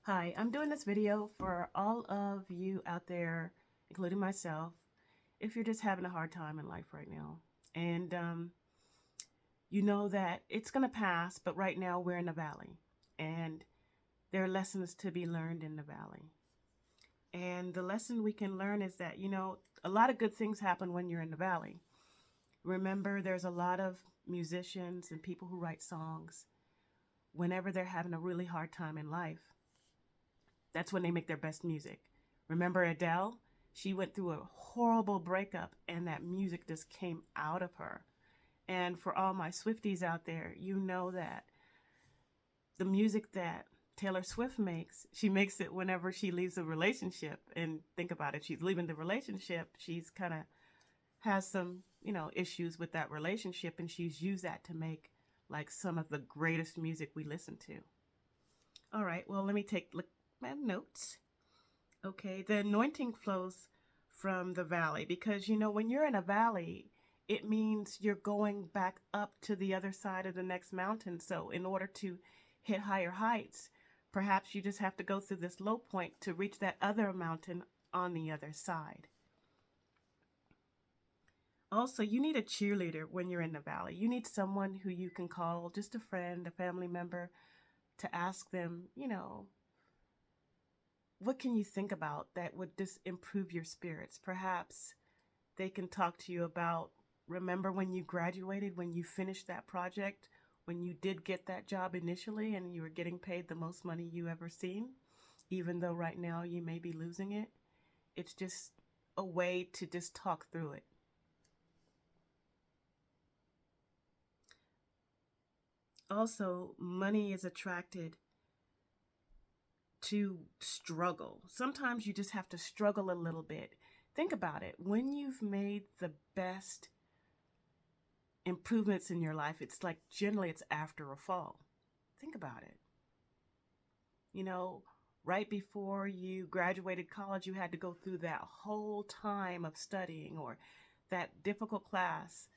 Hi, I'm doing this video for all of you out there, including myself, if you're just having a hard time in life right now. And you know that it's going to pass, but right now we're in a valley. And there are lessons to be learned in the valley. And the lesson we can learn is that, a lot of good things happen when you're in the valley. Remember, there's a lot of musicians and people who write songs whenever they're having a really hard time in life. That's when they make their best music. Remember Adele? She went through a horrible breakup and that music just came out of her. And for all my Swifties out there, you know that the music that Taylor Swift makes, she makes it whenever she leaves a relationship. And think about it, she's leaving the relationship. She's kind of has some, issues with that relationship, and she's used that to make like some of the greatest music we listen to. All right, well, let me take look at my notes. Okay, the anointing flows from the valley because when you're in a valley, it means you're going back up to the other side of the next mountain. So, in order to hit higher heights, perhaps you just have to go through this low point to reach that other mountain on the other side. Also, you need a cheerleader when you're in the valley. You need someone who you can call, just a friend, a family member, to ask them, what can you think about that would just improve your spirits? Perhaps they can talk to you about, remember when you graduated, when you finished that project, when you did get that job initially and you were getting paid the most money you ever seen, even though right now you may be losing it. It's just a way to just talk through it. Also, money is attracted to struggle. Sometimes you just have to struggle a little bit. Think about it. When you've made the best improvements in your life, it's like generally it's after a fall. Think about it. You know, right before you graduated college, you had to go through that whole time of studying or that difficult class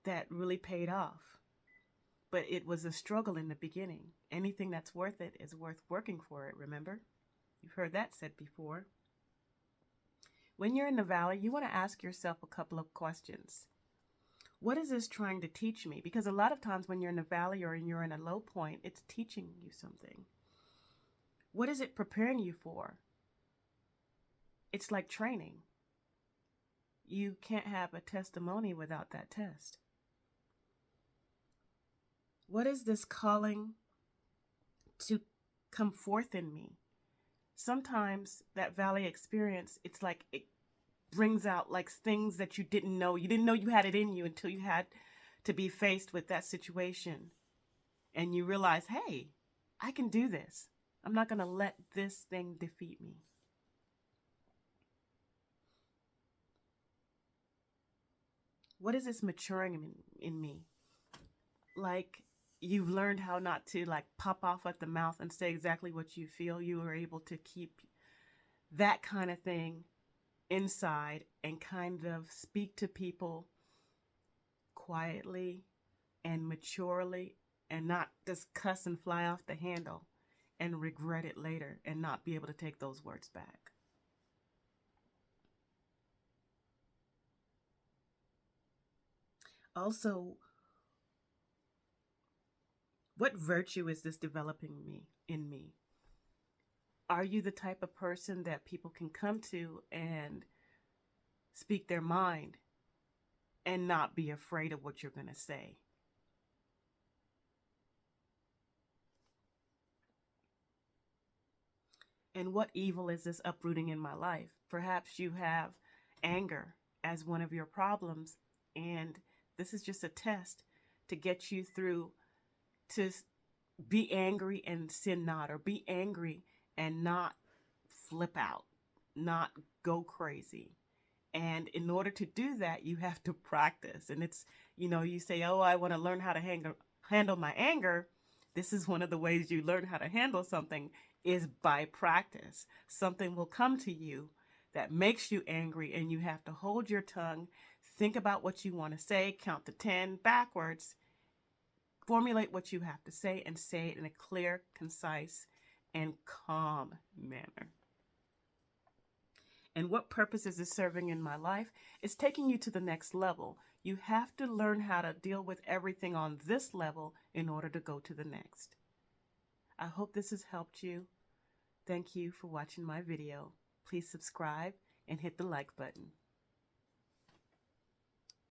that really paid off. But it was a struggle in the beginning. Anything that's worth it is worth working for it, remember? You've heard that said before. When you're in the valley, you want to ask yourself a couple of questions. What is this trying to teach me? Because a lot of times when you're in a valley or you're in a low point, it's teaching you something. What is it preparing you for? It's like training. You can't have a testimony without that test. What is this calling to come forth in me? Sometimes that valley experience, it's like it brings out like things that you didn't know. You didn't know you had it in you until you had to be faced with that situation. And you realize, hey, I can do this. I'm not going to let this thing defeat me. What is this maturing in me? Like you've learned how not to like pop off at the mouth and say exactly what you feel. You are able to keep that kind of thing inside and kind of speak to people quietly and maturely and not just cuss and fly off the handle and regret it later and not be able to take those words back. Also, what virtue is this developing in me? Are you the type of person that people can come to and speak their mind and not be afraid of what you're going to say? And what evil is this uprooting in my life? Perhaps you have anger as one of your problems, and this is just a test to get you through to be angry and sin not, or be angry and not flip out, not go crazy. And in order to do that, you have to practice. And it's, you say, oh, I want to learn how to handle my anger. This is one of the ways you learn how to handle something is by practice. Something will come to you that makes you angry, and you have to hold your tongue, think about what you want to say, count to 10 backwards, formulate what you have to say, and say it in a clear, concise, and calm manner. And what purpose is this serving in my life? It's taking you to the next level. You have to learn how to deal with everything on this level in order to go to the next. I hope this has helped you. Thank you for watching my video. Please subscribe and hit the like button.